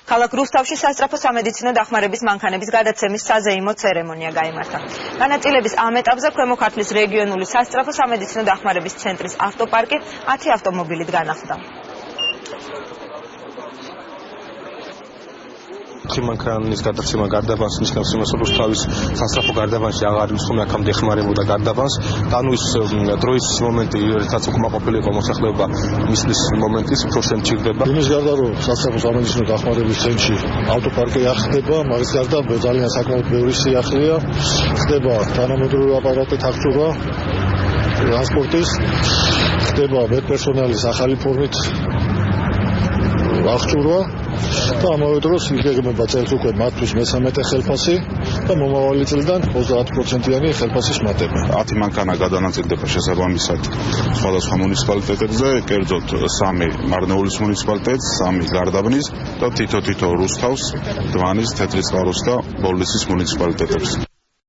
ქალაქ რუსთავში სასწრაფო სამედიცინო დახმარების მანქანების გადაცემის საზეიმო ცერემონია გაიმართა. განაწილების ამ ეტაპზე ქვემო ქართლის რეგიონული სასწრაფო სამედიცინო დახმარების ცენტრის ავტოპარკი 10 ავტომობილით განახლდა. მანქანის გადაცემა გარდაბანს ნიშნავს იმას, რომ რუსთავის სასწრაფო გარდაბანში აღარ იხსნა აქამდე ეხმარებოდა გარდაბანს. Განუის დროის მომენტი ერთად უკმაყოფილი იყო მოსახლეობა მისლის მომენტის უფრო შემჭირდება. იმის გარდა რომ სასწრაფო სამედიცინო დახმარების ცენტრში ავტოპარკი ახდება, მაგის გარდა ძალიან საკმაოდ ბევრი სიახლეა, ხდება თანამედროვე აპარატით აღჭურვა ტრანსპორტის, ხდება მედპერსონალის ახალი ფორმით აღჭურვა და ამავე დროს იგეგმება წელს უკვე მათთვის მე-13 ხელფასი და მომავალი წლიდან 30%-იანი ხელფასის მატება. 10 მანქანა გადანაწილდება შესაბამისად სხვადასხვა მუნიციპალიტეტებზე, კერძოდ 3 მარნეულის მუნიციპალიტეტს, 3 გარდაბნის და თითო რუსთავს, დვანის, თეთრიწყაროს და ბოლნისის მუნიციპალიტეტებს.